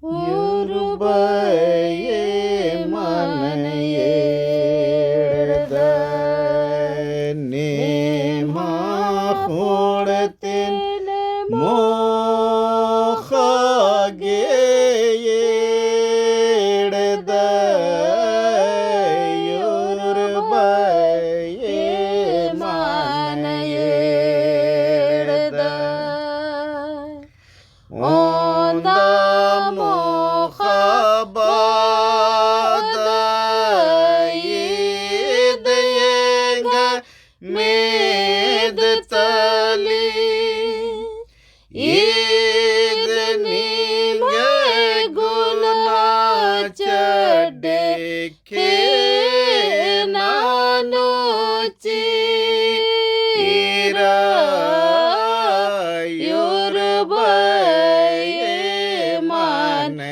Yorubaye manayerda nema khorten mokhageyerda Yorubaye manayerda onda mokhabada yedenga medtali yedeninga gulna chadeke nanochi ira Yorubaye manayerda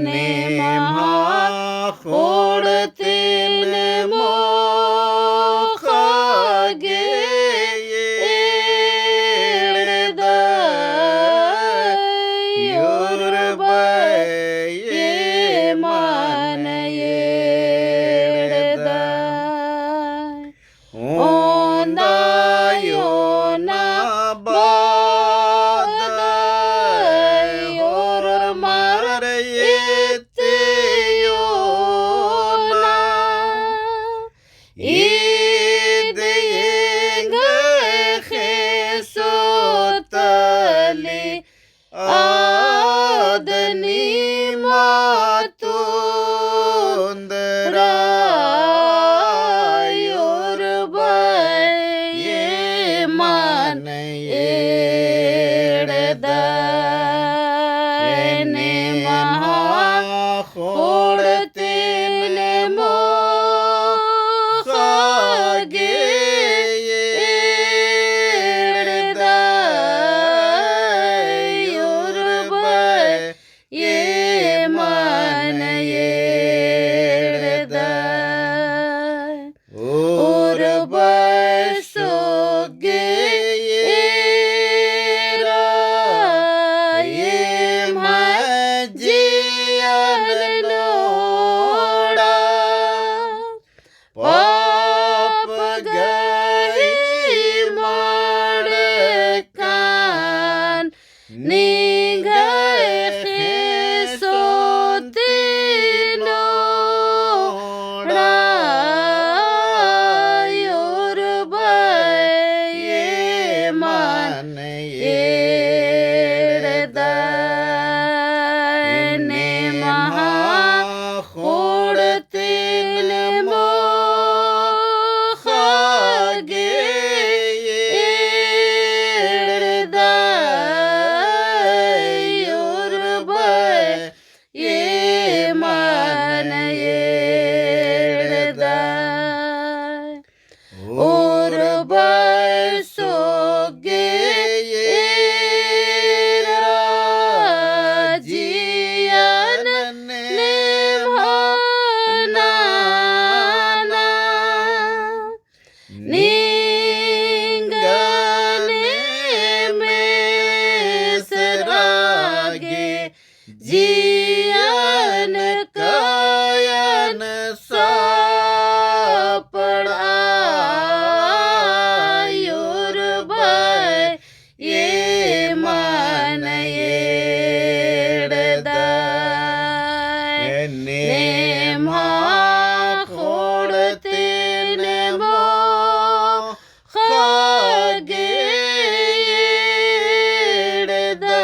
nema khorten mokhageyerda Yorubaye manayerda onda yona bada yormarayete yona ideyenga khesotali adani matundra Yorubaye manayerda nema khorten mokhageyerda Yorubaye manayerda Urbarsogeyera yemhajiyanloda papagayi madekan ningai khesotinoda Yorubaye manayerda nema khorten mokhageyerda Yorubaye manayerda Urbarsogeyera jiyan nemhanana ningane mesrage jiyan kayan sapada Yorubaye manayerda nema khorten mokhageyerda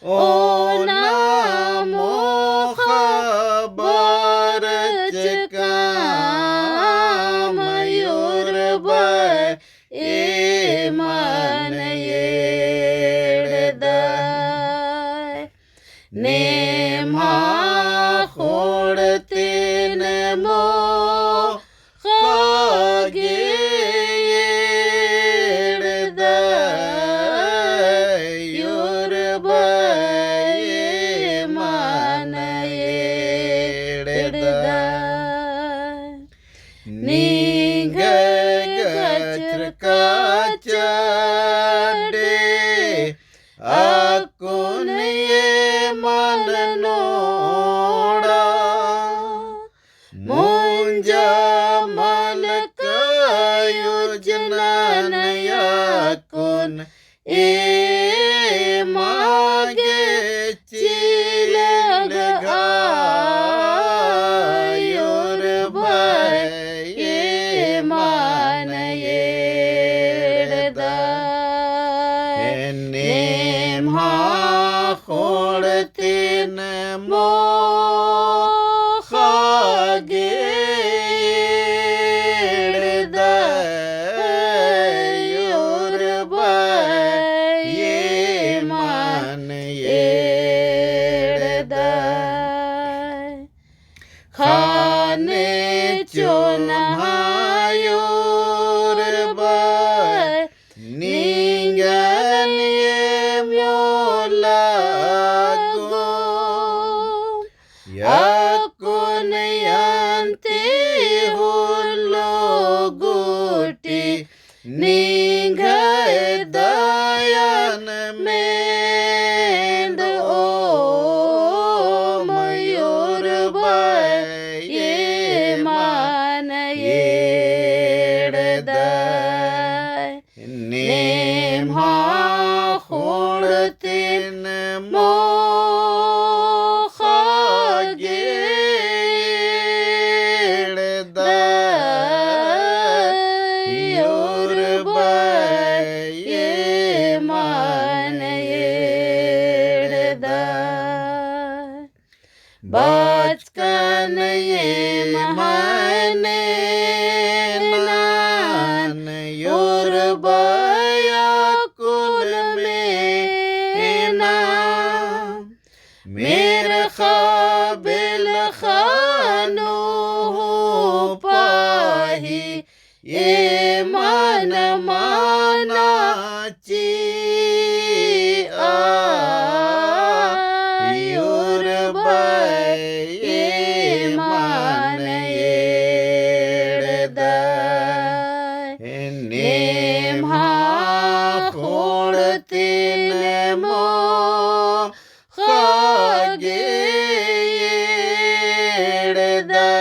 ओ नामो खबरच मयूर मन येडदाय नेमा खोडते नमो खागे येडदाय your मन येडदाय निघ गच्र काचडे अकुन ये मन नोड़ा मुंजा मलक योजना नयाकुन ए मागे चिलग आयुर ये मन येडदाय नेमा खोडते नमो खागे येडदाय युर ये मन येडदाय खाने चोन मायूर निंगन ये म्योला गो याकुन यंती हुलो गुटी निंग दयान मेंद ओ मयूर ये मन येडदाय नेमा खोडते नमो खागे येडदाय युर ये मन येडदाय बचकन ये माने नान युर कुल में नाम मेरे काबिल खानो पाही ये मन माना ची आयुर ये मन येडदाय नेमा खोडते नमो खागे येडदाय